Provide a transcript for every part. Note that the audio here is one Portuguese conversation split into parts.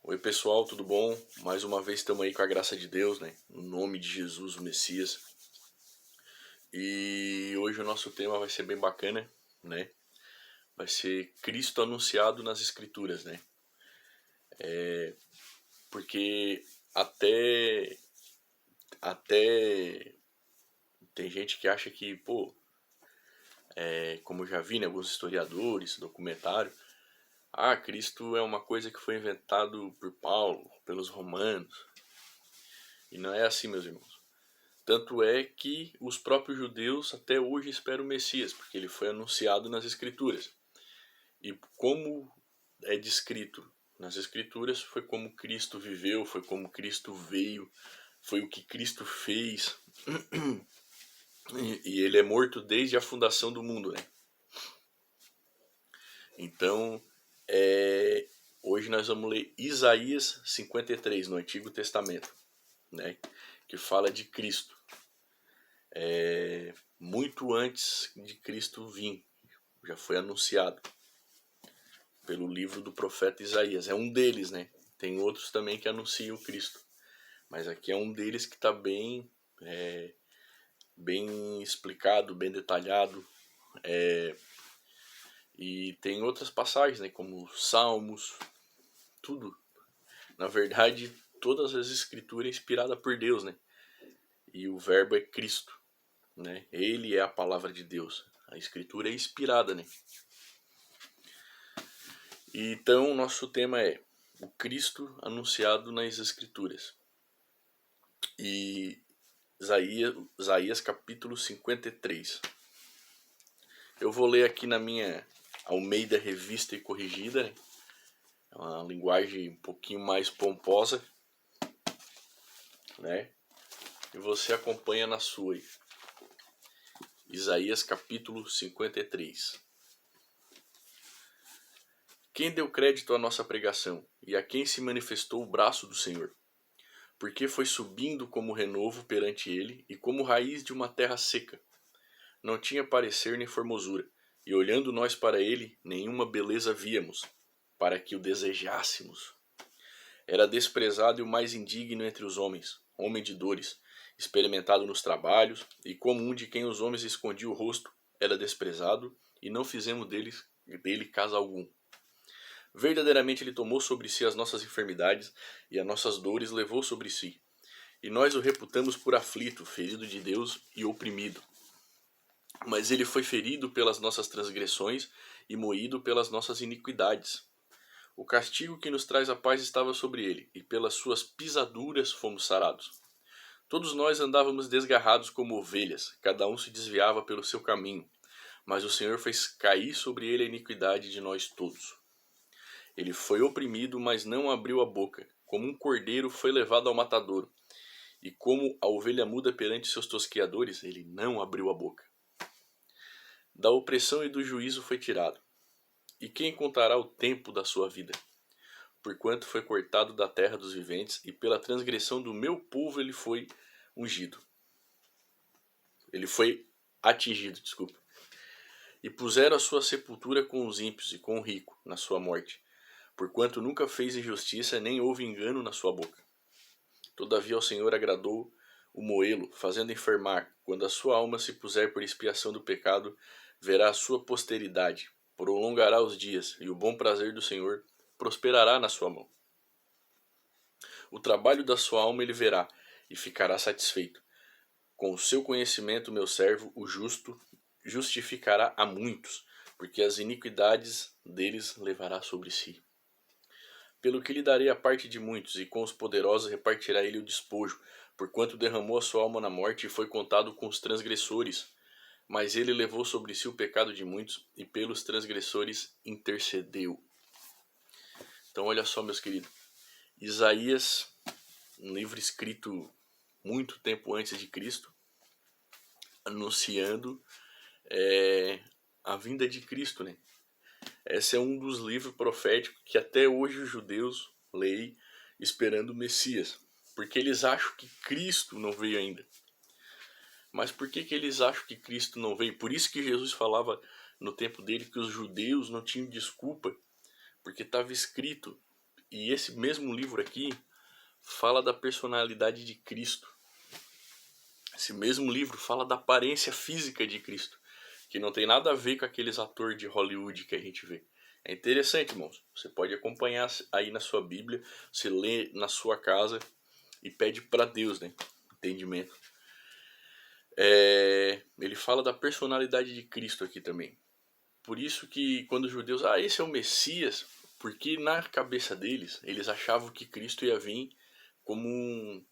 Oi pessoal, tudo bom? Mais uma vez estamos aí com a graça de Deus, né? No nome de Jesus, o Messias. E hoje o nosso tema vai ser bem bacana, né? Vai ser Cristo anunciado nas Escrituras, né? Porque até tem gente que acha que, como eu já vi, né, alguns historiadores, documentário, Cristo é uma coisa que foi inventado por Paulo, pelos romanos. E não é assim, meus irmãos. Tanto é que os próprios judeus até hoje esperam o Messias, porque ele foi anunciado nas Escrituras. E como é descrito nas Escrituras, foi como Cristo viveu, foi como Cristo veio, foi o que Cristo fez. E ele é morto desde a fundação do mundo, né? Então, hoje nós vamos ler Isaías 53 no Antigo Testamento, né? Que fala de Cristo. Muito antes de Cristo vir, já foi anunciado pelo livro do profeta Isaías. É um deles, né? Tem outros também que anunciam Cristo, mas aqui é um deles que está bem explicado, bem detalhado. E tem outras passagens, né? Como Salmos, tudo. Na verdade, todas as escrituras é inspirada por Deus, né? E o verbo é Cristo, né? Ele é a palavra de Deus. A escritura é inspirada, né? Então, o nosso tema é o Cristo anunciado nas Escrituras. E Isaías capítulo 53. Eu vou ler aqui na minha Almeida Revista e Corrigida, né? É uma linguagem um pouquinho mais pomposa, né? E você acompanha na sua aí. Isaías capítulo 53. Quem deu crédito à nossa pregação e a quem se manifestou o braço do Senhor? Porque foi subindo como renovo perante ele e como raiz de uma terra seca. Não tinha parecer nem formosura, e olhando nós para ele, nenhuma beleza víamos, para que o desejássemos. Era desprezado e o mais indigno entre os homens, homem de dores, experimentado nos trabalhos, e como um de quem os homens escondiam o rosto, era desprezado, e não fizemos dele caso algum. Verdadeiramente ele tomou sobre si as nossas enfermidades, e as nossas dores levou sobre si. E nós o reputamos por aflito, ferido de Deus e oprimido. Mas ele foi ferido pelas nossas transgressões e moído pelas nossas iniquidades. O castigo que nos traz a paz estava sobre ele, e pelas suas pisaduras fomos sarados. Todos nós andávamos desgarrados como ovelhas, cada um se desviava pelo seu caminho, mas o Senhor fez cair sobre ele a iniquidade de nós todos. Ele foi oprimido, mas não abriu a boca, como um cordeiro foi levado ao matadouro, e como a ovelha muda perante seus tosqueadores, ele não abriu a boca. Da opressão e do juízo foi tirado. E quem contará o tempo da sua vida? Porquanto foi cortado da terra dos viventes, e pela transgressão do meu povo ele foi ungido. Ele foi atingido, desculpa. E puseram a sua sepultura com os ímpios e com o rico na sua morte, porquanto nunca fez injustiça, nem houve engano na sua boca. Todavia ao Senhor agradou o moê-lo, fazendo enfermar. Quando a sua alma se puser por expiação do pecado, verá a sua posteridade, prolongará os dias, e o bom prazer do Senhor prosperará na sua mão. O trabalho da sua alma ele verá, e ficará satisfeito. Com o seu conhecimento, meu servo, o justo, justificará a muitos, porque as iniquidades deles levará sobre si. Pelo que lhe darei a parte de muitos, e com os poderosos repartirá ele o despojo, porquanto derramou a sua alma na morte e foi contado com os transgressores. Mas ele levou sobre si o pecado de muitos, e pelos transgressores intercedeu. Então olha só, meus queridos. Isaías, um livro escrito muito tempo antes de Cristo, anunciando a vinda de Cristo, né? Esse é um dos livros proféticos que até hoje os judeus leem esperando o Messias. Porque eles acham que Cristo não veio ainda. Mas por que eles acham que Cristo não veio? Por isso que Jesus falava no tempo dele que os judeus não tinham desculpa. Porque estava escrito. E esse mesmo livro aqui fala da personalidade de Cristo. Esse mesmo livro fala da aparência física de Cristo, que não tem nada a ver com aqueles atores de Hollywood que a gente vê. É interessante, irmãos. Você pode acompanhar aí na sua Bíblia, você lê na sua casa e pede para Deus, né? Entendimento. Ele fala da personalidade de Cristo aqui também. Por isso que quando os judeus, esse é o Messias, porque na cabeça deles, eles achavam que Cristo ia vir como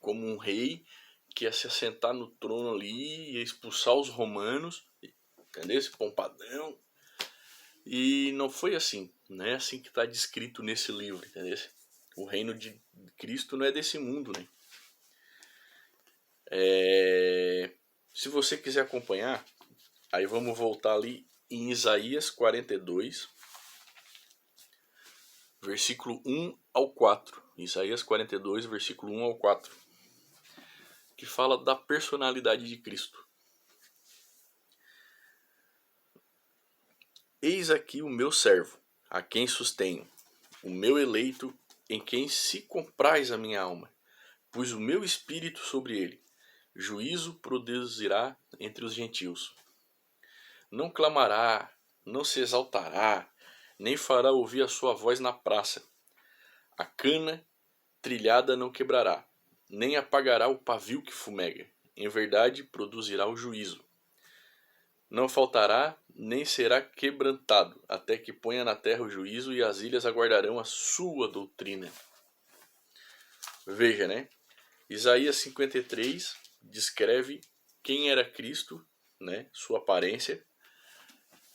um rei que ia se assentar no trono ali, ia expulsar os romanos, entendeu? Esse pompadão. E não foi assim, não é assim que está descrito nesse livro, entendeu? O reino de Cristo não é desse mundo, né? Se você quiser acompanhar, aí vamos voltar ali em Isaías 42, versículo 1 ao 4. Isaías 42, versículo 1 ao 4. Que fala da personalidade de Cristo. Eis aqui o meu servo, a quem sustenho, o meu eleito, em quem se compraz a minha alma. Pus o meu espírito sobre ele. Juízo produzirá entre os gentios. Não clamará, não se exaltará, nem fará ouvir a sua voz na praça. A cana trilhada não quebrará, nem apagará o pavio que fumega. Em verdade produzirá o juízo. Não faltará, nem será quebrantado, até que ponha na terra o juízo e as ilhas aguardarão a sua doutrina. Veja, né? Isaías 53 descreve quem era Cristo, né? Sua aparência.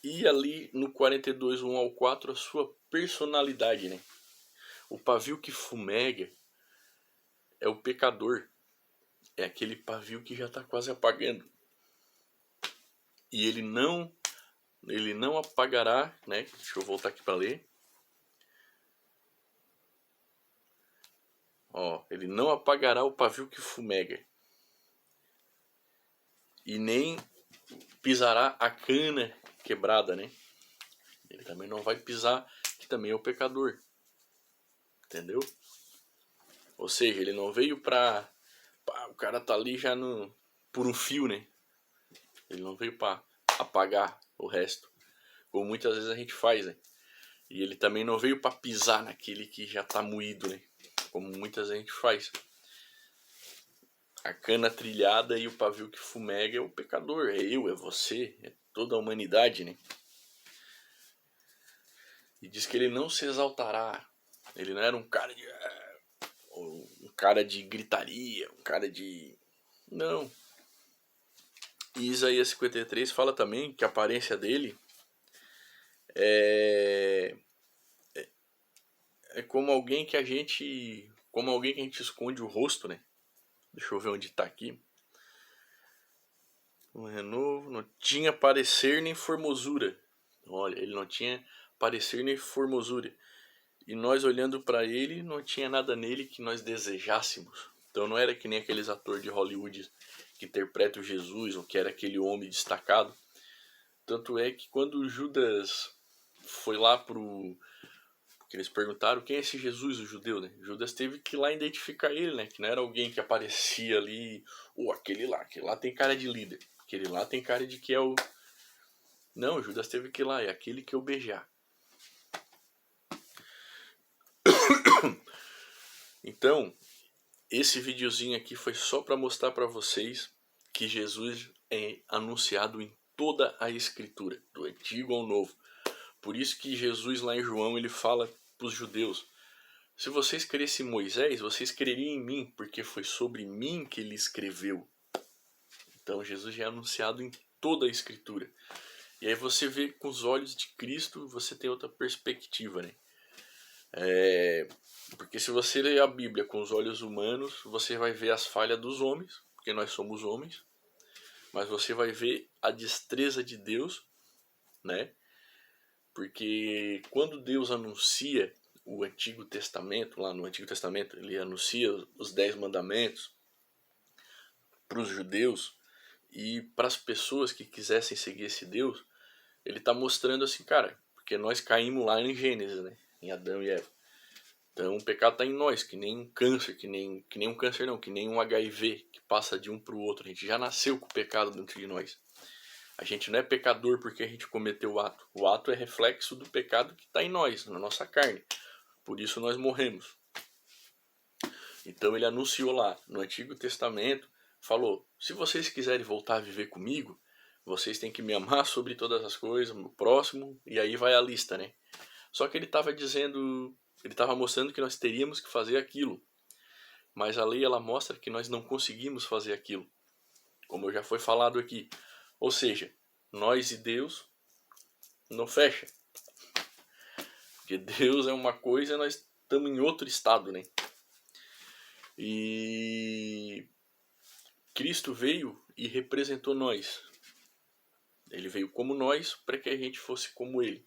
E ali no 42, 1 ao 4, a sua personalidade, né? O pavio que fumega é o pecador. É aquele pavio que já está quase apagando. E ele não apagará, né? Deixa eu voltar aqui para ler. Ele não apagará o pavio que fumega. E nem pisará a cana quebrada, né? Ele também não vai pisar, que também é o pecador. Entendeu? Ou seja, ele não veio pra... o cara tá ali já por um fio, né? Ele não veio pra apagar o resto, como muitas vezes a gente faz, né? E ele também não veio pra pisar naquele que já tá moído, né? Como muitas vezes a gente faz. A cana trilhada e o pavio que fumega é o pecador, é eu, é você, é toda a humanidade, né? E diz que ele não se exaltará. Ele não era um cara de gritaria, um cara de... Não. E Isaías 53 fala também que a aparência dele é como alguém que a gente esconde o rosto, né? Deixa eu ver onde tá aqui. Um renovo, não tinha parecer nem formosura. Olha, ele não tinha parecer nem formosura. E nós olhando para ele, não tinha nada nele que nós desejássemos. Então não era que nem aqueles atores de Hollywood que interpretam Jesus, ou que era aquele homem destacado. Tanto é que quando Judas foi lá porque eles perguntaram quem é esse Jesus, o judeu, né? Judas teve que ir lá identificar ele, né? Que não era alguém que aparecia ali, aquele lá tem cara de líder. Aquele lá tem cara de que é o... Não, Judas teve que ir lá, é aquele que eu beijar. Então, esse videozinho aqui foi só para mostrar para vocês que Jesus é anunciado em toda a escritura, do Antigo ao Novo. Por isso que Jesus lá em João ele fala para os judeus: se vocês crescem em Moisés, vocês creriam em mim, porque foi sobre mim que ele escreveu. Então Jesus já é anunciado em toda a escritura. E aí você vê com os olhos de Cristo, você tem outra perspectiva, né? Porque se você ler a Bíblia com os olhos humanos, você vai ver as falhas dos homens, porque nós somos homens, mas você vai ver a destreza de Deus, né? Porque quando Deus anuncia o Antigo Testamento, lá no Antigo Testamento, ele anuncia os 10 mandamentos para os judeus e para as pessoas que quisessem seguir esse Deus, ele está mostrando assim, cara, porque nós caímos lá em Gênesis, né? Em Adão e Eva. Então o pecado está em nós, que nem um câncer, que nem um câncer não, que nem um HIV que passa de um para o outro. A gente já nasceu com o pecado dentro de nós. A gente não é pecador porque a gente cometeu o ato. O ato é reflexo do pecado que está em nós, na nossa carne. Por isso nós morremos. Então ele anunciou lá no Antigo Testamento, falou, se vocês quiserem voltar a viver comigo, vocês têm que me amar sobre todas as coisas, o próximo, e aí vai a lista, né? Só que ele estava dizendo, ele estava mostrando que nós teríamos que fazer aquilo. Mas a lei ela mostra que nós não conseguimos fazer aquilo. Como já foi falado aqui. Ou seja, nós e Deus não fecha. Porque Deus é uma coisa e nós estamos em outro estado, né? E Cristo veio e representou nós. Ele veio como nós para que a gente fosse como ele,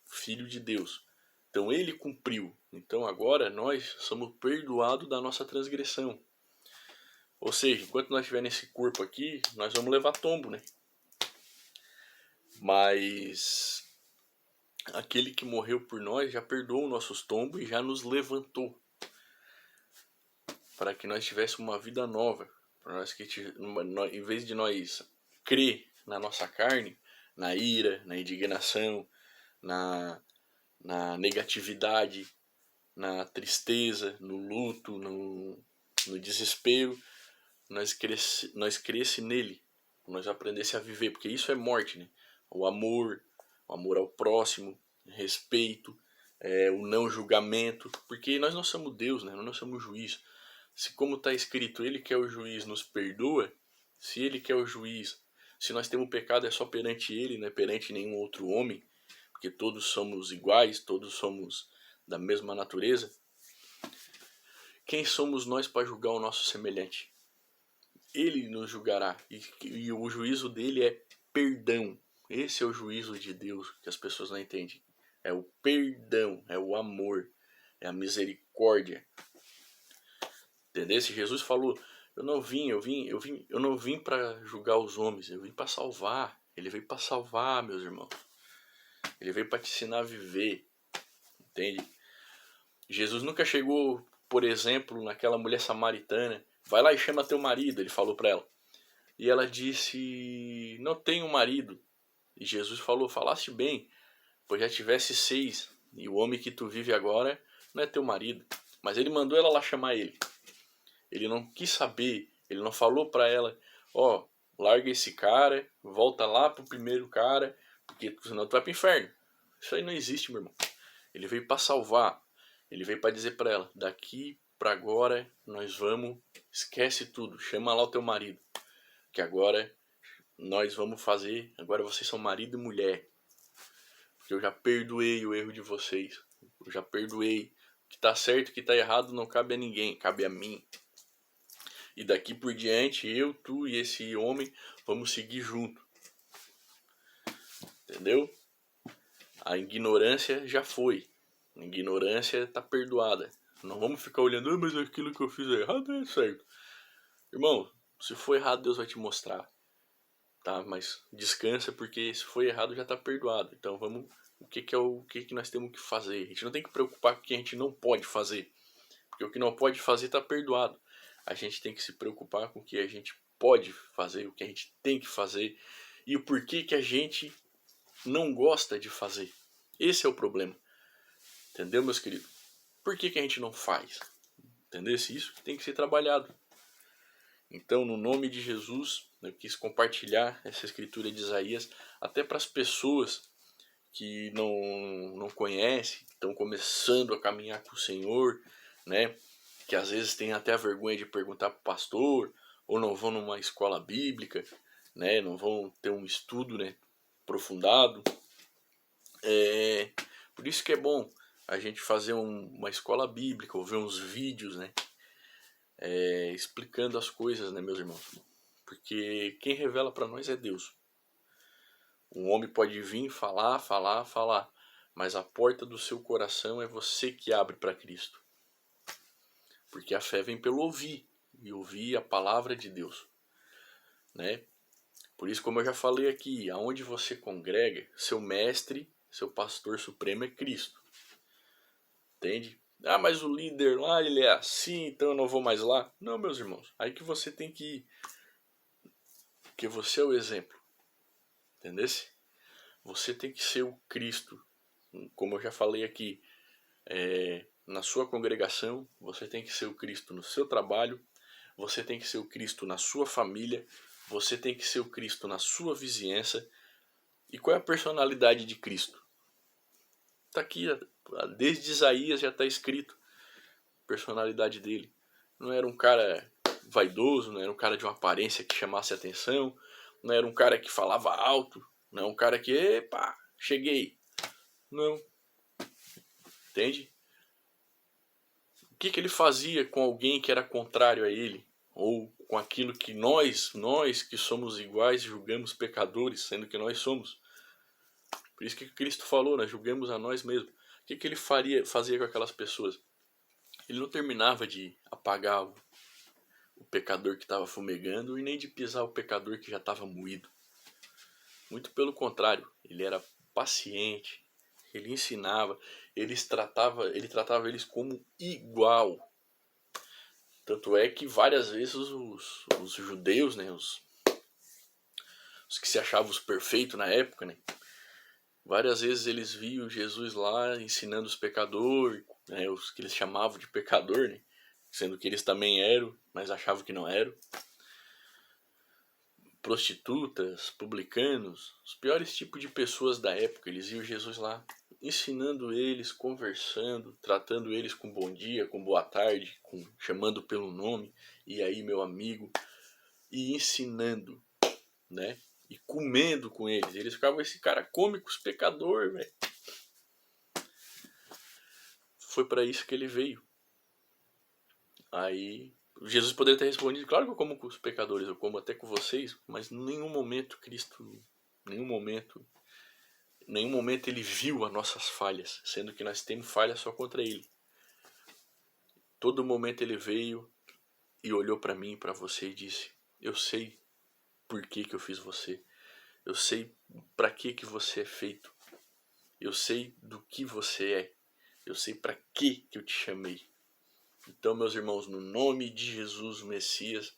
filho de Deus. Então ele cumpriu. Então agora nós somos perdoados da nossa transgressão. Ou seja, enquanto nós estivermos nesse corpo aqui, nós vamos levar tombo, né? Mas aquele que morreu por nós já perdoou nossos tombos e já nos levantou. Para que nós tivéssemos uma vida nova. Para nós que, em vez de nós crer na nossa carne, na ira, na indignação, na negatividade, na tristeza, no luto, no desespero, nós cresce nele, nós aprendesse a viver, porque isso é morte, né? O amor ao próximo, respeito, o não julgamento, porque nós não somos Deus, né? Nós não somos juiz. Se como está escrito, ele que é o juiz nos perdoa, se ele que é o juiz, se nós temos pecado é só perante ele, não é perante nenhum outro homem, porque todos somos iguais, todos somos da mesma natureza, quem somos nós para julgar o nosso semelhante? Ele nos julgará e o juízo dele é perdão. Esse é o juízo de Deus que as pessoas não entendem. É o perdão, é o amor, é a misericórdia. Entendeu? Se Jesus falou, eu não vim para julgar os homens, eu vim para salvar. Ele veio para salvar, meus irmãos. Ele veio para te ensinar a viver. Entende? Jesus nunca chegou, por exemplo, naquela mulher samaritana, vai lá e chama teu marido, ele falou para ela. E ela disse, não tenho marido. E Jesus falou, falaste bem, pois já tivesse 6, e o homem que tu vive agora não é teu marido. Mas ele mandou ela lá chamar ele. Ele não quis saber, ele não falou para ela, ó, larga esse cara, volta lá pro primeiro cara, porque senão tu vai pro inferno. Isso aí não existe, meu irmão. Ele veio para salvar. Ele veio para dizer para ela, daqui para agora nós vamos, esquece tudo, chama lá o teu marido, que agora nós vamos fazer, agora vocês são marido e mulher, porque eu já perdoei o erro de vocês, eu já perdoei, o que tá certo, o que tá errado não cabe a ninguém, cabe a mim. E daqui por diante, eu, tu e esse homem vamos seguir junto. Entendeu? A ignorância já foi. A ignorância está perdoada. Não vamos ficar olhando, mas aquilo que eu fiz é errado, é certo. Irmão, se for errado, Deus vai te mostrar. Tá? Mas descansa, porque se for errado, já está perdoado. Então vamos. O que nós temos que fazer? A gente não tem que preocupar com o que a gente não pode fazer. Porque o que não pode fazer está perdoado. A gente tem que se preocupar com o que a gente pode fazer, o que a gente tem que fazer e o porquê que a gente não gosta de fazer. Esse é o problema. Entendeu, meus queridos? Por que a gente não faz? Entendeu? Isso que tem que ser trabalhado. Então, no nome de Jesus, eu quis compartilhar essa escritura de Isaías até para as pessoas que não conhecem, que estão começando a caminhar com o Senhor, né? Que às vezes tem até a vergonha de perguntar para o pastor, ou não vão numa escola bíblica, né? Não vão ter um estudo, né, aprofundado. Por isso que é bom a gente fazer uma escola bíblica, ou ver uns vídeos, né, explicando as coisas, né, meus irmãos? Porque quem revela para nós é Deus. Um homem pode vir falar, mas a porta do seu coração é você que abre para Cristo. Porque a fé vem pelo ouvir, e ouvir a palavra de Deus, né? Por isso, como eu já falei aqui, aonde você congrega, seu mestre, seu pastor supremo é Cristo. Entende? Ah, mas o líder lá, ele é assim, então eu não vou mais lá. Não, meus irmãos, aí que você tem que ir. Porque você é o exemplo. Entendeu? Você tem que ser o Cristo. Como eu já falei aqui, na sua congregação, você tem que ser o Cristo no seu trabalho, você tem que ser o Cristo na sua família, você tem que ser o Cristo na sua vizinhança. E qual é a personalidade de Cristo? Está aqui, desde Isaías já está escrito a personalidade dele. Não era um cara vaidoso, não era um cara de uma aparência que chamasse atenção, não era um cara que falava alto, não é um cara que, epa, cheguei. Não. Entende? O que ele fazia com alguém que era contrário a ele? Ou com aquilo que nós que somos iguais, julgamos pecadores, sendo que nós somos. Por isso que Cristo falou, nós julgamos a nós mesmos. O que ele fazia com aquelas pessoas? Ele não terminava de apagar o pecador que estava fumegando e nem de pisar o pecador que já estava moído. Muito pelo contrário, ele era paciente, ele ensinava, ele tratava eles como igual. Tanto é que várias vezes os judeus, né, os que se achavam os perfeitos na época, né, várias vezes eles viam Jesus lá ensinando os pecadores, né, os que eles chamavam de pecador, né, sendo que eles também eram, mas achavam que não eram. Prostitutas, publicanos, os piores tipos de pessoas da época, eles viam Jesus lá ensinando eles, conversando, tratando eles com bom dia, com boa tarde, chamando pelo nome, e aí meu amigo, e ensinando, né? E comendo com eles. Eles ficavam, esse cara come com os pecadores, velho. Foi para isso que ele veio. Aí Jesus poderia ter respondido, claro que eu como com os pecadores, eu como até com vocês, mas em nenhum momento Cristo, nenhum momento ele viu as nossas falhas, sendo que nós temos falhas só contra ele. Todo momento ele veio e olhou para mim, para você e disse: eu sei por que eu fiz você. Eu sei para que você é feito. Eu sei do que você é. Eu sei para que eu te chamei. Então, meus irmãos, no nome de Jesus, o Messias,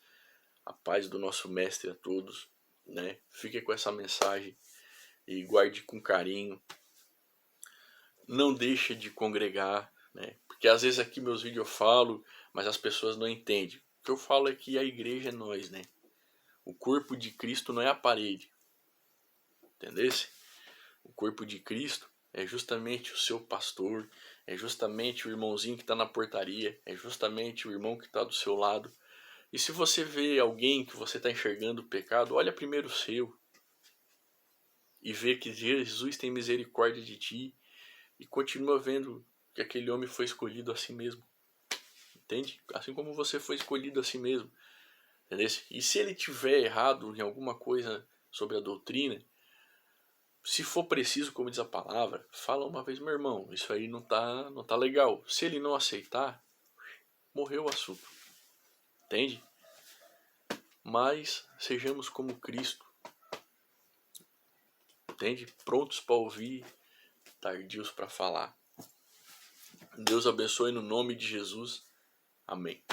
a paz do nosso mestre a todos, né? Fique com essa mensagem e guarde com carinho. Não deixe de congregar, né? Porque às vezes aqui meus vídeos eu falo, mas as pessoas não entendem. O que eu falo é que a igreja é nós, né? O corpo de Cristo não é a parede. Entendesse? O corpo de Cristo é justamente o seu pastor, é justamente o irmãozinho que está na portaria, é justamente o irmão que está do seu lado. E se você vê alguém que você está enxergando o pecado, olha primeiro o seu. E vê que Jesus tem misericórdia de ti. E continua vendo que aquele homem foi escolhido a si mesmo. Entende? Assim como você foi escolhido a si mesmo. Entendeu? E se ele tiver errado em alguma coisa sobre a doutrina, se for preciso, como diz a palavra, fala uma vez, meu irmão, isso aí não tá legal. Se ele não aceitar, morreu o assunto. Entende? Mas sejamos como Cristo. Entende? Prontos para ouvir, tardios para falar. Deus abençoe no nome de Jesus. Amém.